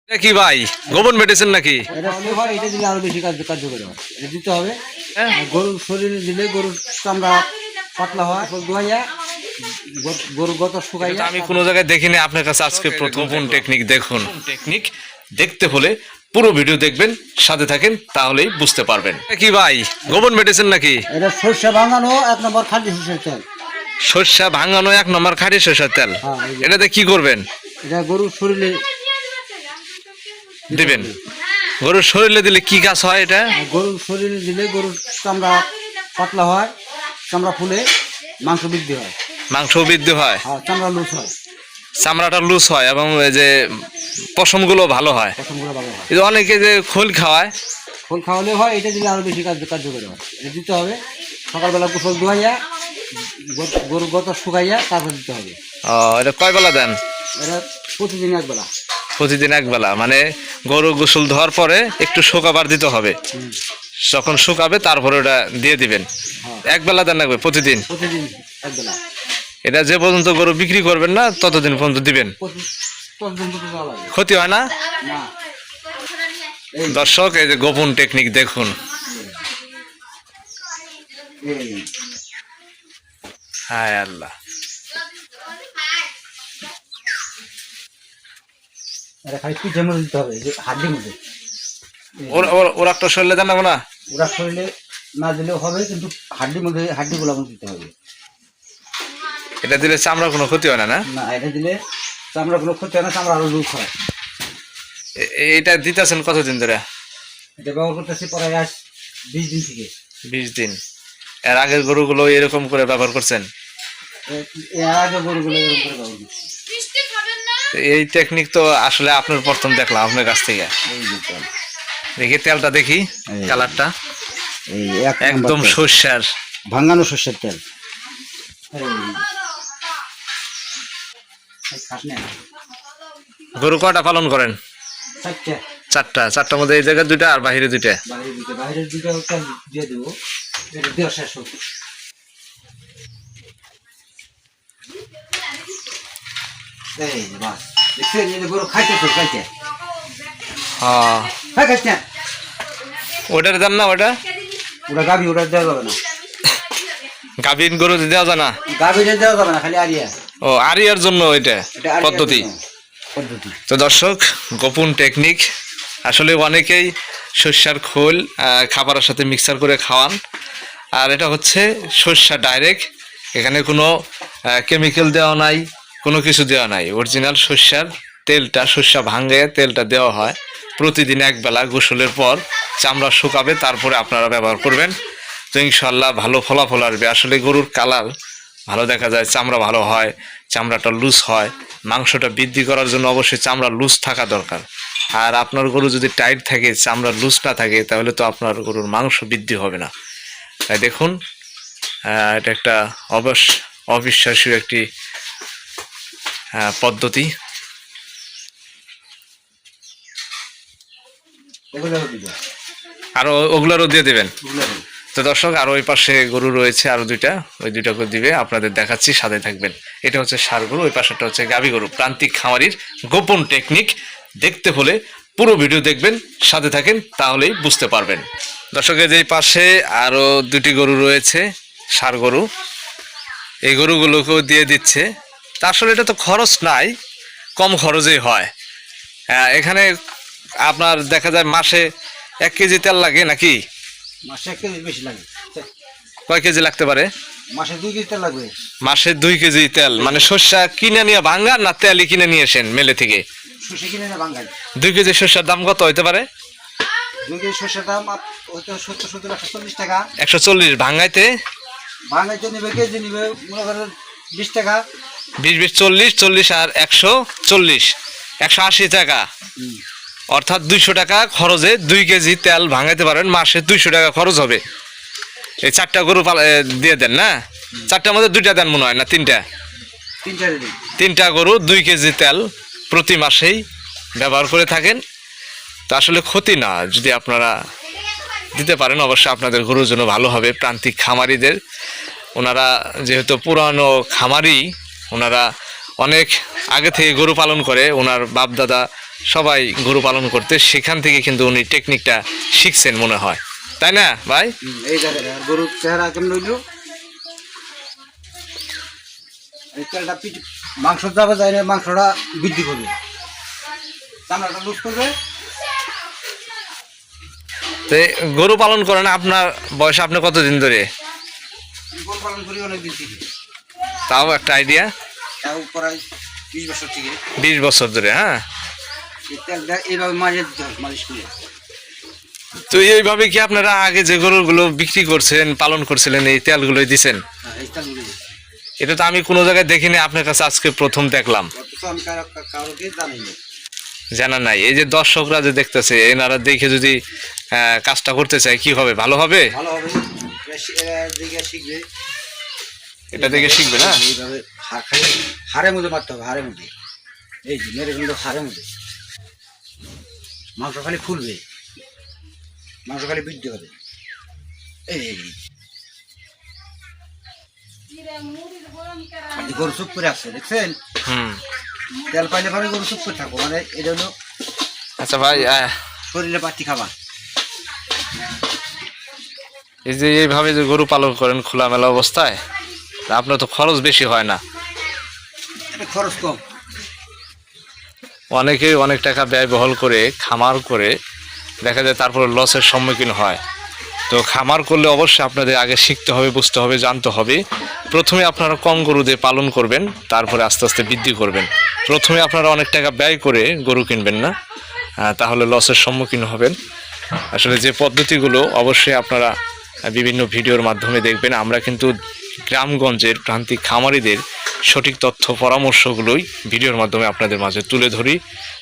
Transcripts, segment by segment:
এটা কি ভাই গোবর মেডিসিন নাকি? এটা হলে হয়, এটা দিলে আরো বেশি কার্যকরী হয়। এটা দিতে হবে। হ্যাঁ? গরুর শরীরে দিলে গরুর চামড়া পাতলা হয়, ধোয়াইয়া গরুর গত এটা শুকাইয়া। তো আমি কোনো জায়গায় দেখিনি, আপনার কাছে আজকে প্রথম টেকনিক দেখুন। টেকনিক দেখতে হলে পুরো ভিডিও দেখবেন, সাথে থাকেন, তাহলেই বুঝতে পারবেন। এটা কি ভাই গোবর মেডিসিন নাকি? এটা সরষে ভাঙানো 1 নম্বর খাঁটি সরষের তেল। সর্ষা ভাঙানো 1 নম্বর খাঁটি সরষের তেল। হ্যাঁ, এই যে। এটাতে কি করবেন? এটা গরুর শরীরে দিবেন। গরুর শরীরে দিলে কি কাজ হয় এটা? গরুর শরীরে দিলে গরুর চামড়া পাতলা হয়, চামড়া ফুলে মাংস বৃদ্ধি হয়। মাংস বৃদ্ধি হয়, আর চামড়া লুজ হয়, চামড়াটা লুজ হয় এবং এই যে পশমগুলো ভালো হয়। পশমগুলো ভালো হয়। এই যে অনেকে যে খোল খাওয়ায়, খোল খাওয়ালে হয়, এটা দিলে আরো বেশি কার্যকরী হয়। এটা দিতে হবে সকালবেলা গোসল ধোয়াইয়া গরুর গত শুকাইয়া তারপর দিতে হবে। এটা কয় বেলা দেন? এটা প্রতিদিন একবেলা। প্রতিদিন এক বেলা, মানে গরু গোসল ধোয়ার পরে একটু শুকাবার দিতে হবে। যখন শুকাবে তারপরে ওটা দিয়ে দিবেন। হ্যাঁ, এক বেলা দেন লাগবে প্রতিদিন। প্রতিদিন একবেলা। এটা যে পর্যন্ত গরু বিক্রি করবেন না ততদিন পর্যন্ত দিবেন। প্রতিদিন দুটো দেওয়া লাগে ক্ষতি হয় না? না। এই দর্শক, এই যে গোপন টেকনিক দেখুন। এই হায় আল্লাহ। এটা খালি পিঠের মধ্যে দিতে হবে, যে হাড্ডির মধ্যে। ওরা একটা শরীরে দেন না? ওরা শরীরে না দিলেও হবে, কিন্তু হাড্ডির মধ্যে হাড্ডিগুলো আমাকে দিতে হবে। এটা দিলে চামড়া কোনো ক্ষতি হয় না? না, না, এটা দিলে চামড়াগুলো ক্ষতি হয় না, চামড়া আরো লুজ হয়। এটা দিতেছেন কতদিন ধরে? এটা ব্যবহার করতেছি প্রায় আজ 20 দিন থেকে। 20 দিন। এর আগের গরুগুলো এরকম করে ব্যবহার করছেন? এর আগে গরুগুলো এরকম করে ব্যবহার করছি। তো এই টেকনিক তো আসলে আপনার প্রথম দেখলাম আপনার কাছ থেকে। এই যে তেল। দেখি তেলটা, দেখি এই। কালারটা এই একদম সর্ষার ভাঙানো সর্ষের তেল। গরু কয়টা পালন করেন? 4টা। চারটার মধ্যে এই জায়গায় 2টা আর বাইরে 2টা। বাইরের দুটো তেল দিয়ে দেবো, এটা দেওয়া শেষ হোক। এই যে বাস, দেখছেন এই যে গরু খাইতেছে, খাইতে হ্যাঁ, হ্যাঁ খাইতে। ওটার দেন না? ওটা ওটা গাভি, ওটা দেওয়া যাবে না। গাভীন গরু দেওয়া যায় না? গাভিটা দেওয়া যাবে না, খালি আরিয়া। ও, আরিয়ার জন্য এটা এটা আরিয়ার পদ্ধতি। জন্য পদ্ধতি। তো দর্শক, গোপন টেকনিক। আসলে অনেকেই সর্ষার খোল খাবারের সাথে মিক্সার করে খাওয়ান, আর এটা হচ্ছে সর্ষা ডাইরেক্ট। এখানে কোনো কেমিক্যাল দেওয়া নাই, কোনো কিছু দেওয়া নাই। অরিজিনাল সর্ষার তেলটা, সর্ষা ভাঙে তেলটা দেওয়া হয়। প্রতিদিন একবেলা গোসলের পর চামড়া শুকাবে, তারপরে আপনারা ব্যবহার করবেন। তো ইনশাল্লাহ ভালো ফলাফল আসবে। আসলে গরুর কালার ভালো দেখা যায়, চামড়া ভালো হয়, চামড়াটা লুজ হয়। মাংসটা বৃদ্ধি করার জন্য অবশ্যই চামড়া লুজ থাকা দরকার। আর আপনার গরু যদি টাইট থাকে, চামড়া লুজ না থাকে, তাহলে তো আপনার গরুর মাংস বৃদ্ধি হবে না। তাই দেখুন, এটা একটা অবিশ্বাস্য একটি পদ্ধতি। আরো ওগুলারও দিয়ে দেবেন। তো দর্শক, আর ওই পাশে গরু রয়েছে আরো 2টা, ওই 2টা করে দিবে, আপনাদের দেখাচ্ছি, সাথে থাকবেন। এটা হচ্ছে ষাঁড় গরু, ওই পাশেটা হচ্ছে গাভী গরু। প্রান্তিক খামারির গোপন টেকনিক দেখতে হলে পুরো ভিডিও দেখবেন, সাথে থাকেন, তাহলেই বুঝতে পারবেন। দর্শকের যে পাশে আরো 2টি গরু রয়েছে, ষাঁড় গরু। এই গরুগুলোকেও দিয়ে দিচ্ছে। তা আসলে এটা তো খরচ নাই, কম খরচেই হয়। এখানে আপনার দেখা যায় মাসে 1 কেজি তেল লাগে নাকি? মাসে 1 কেজি বেশি লাগে। কয় কেজি লাগতে পারে? মাসে 2 কেজি তেল লাগবে। মাসে 2 কেজি তেল, মানে সর্ষা কিনে নিয়ে ভাঙ্গা না তেলই কিনে নিয়ে আসেন মেলে থেকে? সর্ষে কিনে না বাঙ্গাই। 2 কেজি সর্ষার দাম কত হইতে পারে? 2 কেজি সর্ষের দাম হয়তো 70 140 টাকা। 140 ভাঙ্গাইতে? ভাঙাইতে নিবে, কেজি নিবে মনে করেন 20 টাকা। 20 40 40 আর 140 180 টাকা। অর্থাৎ 200 টাকা খরচে 2 কেজি তেল ভাঙাইতে পারেন। মাসে 200 টাকা খরচ হবে। এই 4টা গরু দিয়ে দেন না? 4টার মধ্যে 2টা দেন মনে হয়, না 3টা? 3টা গরু 2 কেজি তেল প্রতি মাসেই ব্যবহার করে থাকেন। তো আসলে ক্ষতি না, যদি আপনারা দিতে পারেন অবশ্যই আপনাদের গরুর জন্য ভালো হবে। প্রান্তিক খামারিদের, ওনারা যেহেতু পুরানো খামারি, ওনারা অনেক আগে থেকে গরু পালন করে, ওনার বাপ দাদা সবাই গরু পালন করতে, সেখান থেকে কিন্তু উনি টেকনিকটা শিখছেন মনে হয়, তাই না ভাই? এই দেখেন আর গরুর চেহারা কেমন হইল, এই তেলটা মাংস যাবে যায় না, মাংসটা বৃদ্ধি করবে, চামড়াটা লুজ করবে। তো গরু পালন করেন, আপনার বয়স আপনি কতদিন ধরে? গরু পালন করি অনেক দিন থেকে, তাও একটা আইডিয়া। তাও প্রায় 20 বছর থেকে। 20 বছর ধরে, হ্যাঁ। এই তেলটা এইভাবে মালিশ করে। তো এইভাবে কি আপনারা আগে যে গরুগুলো বিক্রি করছেন, পালন করছিলেন, এই তেলগুলোই দিছেন? এই তেলগুলো এটা তো আমি কোনো জায়গায় দেখিনি, আপনার কাছে আজকে প্রথম দেখলাম। অথচ আমি কারোকে জানি না, জানা নাই। এই যে দর্শকরা যে দেখতেছে, এনারা দেখে যদি কাজটা করতে চায়, কি হবে? ভালো হবে? ভালো হবে, দেখে শিখবে, এটা দেখে শিখবে না? এইভাবে হাড়ের মধ্যে মারতে হবে, হাড়ের মধ্যে, এই যে মেরে কিন্তু হাড়ের মধ্যে মাংস খালি ফুলবে, মাংস খালি বৃদ্ধি হবে। এই গরু চুপ করে আসছে, দেখছেন? তেল পাইলে পরে গরু চুপ করে থাকবো, মানে এটা হলো আচ্ছা ভাই, শরীরে পাতি খাবার। এই যে এইভাবে যে গরু পালন করেন খোলামেলা অবস্থায়, তা আপনার তো খরচ বেশি হয় না? এটা খরচ কম। অনেকেই অনেক টাকা ব্যয়বহুল করে খামার করে দেখা যায় তারপর লসের সম্মুখীন হয়। তো খামার করলে অবশ্যই আপনাদের আগে শিখতে হবে, বুঝতে হবে, জানতে হবে। প্রথমে আপনারা কম গরু দিয়ে পালন করবেন, তারপরে আস্তে আস্তে বৃদ্ধি করবেন। প্রথমে আপনারা অনেক টাকা ব্যয় করে গরু কিনবেন না, তাহলে লসের সম্মুখীন হবেন। আসলে যে পদ্ধতিগুলো অবশ্যই আপনারা বিভিন্ন ভিডিওর মাধ্যমে দেখবেন। আমরা কিন্তু গ্রামগঞ্জের প্রান্তিক খামারিদের সঠিক তথ্য পরামর্শগুলোই ভিডিওর মাধ্যমে আপনাদের মাঝে তুলে ধরি।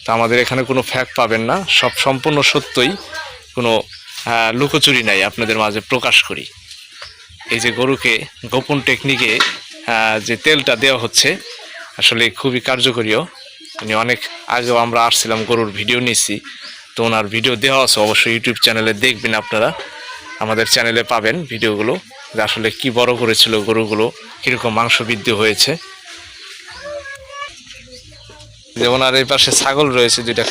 তো আমাদের এখানে কোনো ফ্যাক্ট পাবেন না, সব সম্পূর্ণ সত্যই, কোনো লুকোচুরি নাই, আপনাদের মাঝে প্রকাশ করি। এই যে গরুকে গোপন টেকনিকে যে তেলটা দেওয়া হচ্ছে, আসলে খুবই কার্যকরীও। উনি অনেক আগেও আমরা আসছিলাম, গরুর ভিডিও নিয়েছি, তো ওনার ভিডিও দেওয়া আছে, অবশ্যই ইউটিউব চ্যানেলে দেখবেন আপনারা, আমাদের চ্যানেলে পাবেন ভিডিওগুলো, যে আসলে কি বড় করেছিল গরুগুলো, কীরকম মাংস বৃদ্ধি হয়েছে। যে ওনার এই পাশে ছাগল রয়েছে, দুইটাই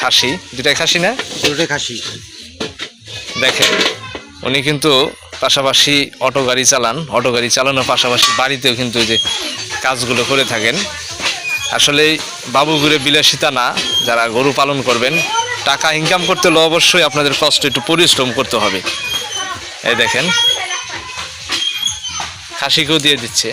খাসি না? দুটোই খাসি। দেখেন উনি কিন্তু পাশাপাশি অটো গাড়ি চালানোর পাশাপাশি বাড়িতেও কিন্তু যে কাজগুলো করে থাকেন। আসলে বাবু ঘুরে বিলাসিতা না, যারা গরু পালন করবেন, টাকা ইনকাম করতে হলে অবশ্যই আপনাদের কষ্ট, একটু পরিশ্রম করতে হবে। এই দেখেন খাসিকেও দিয়ে দিচ্ছে।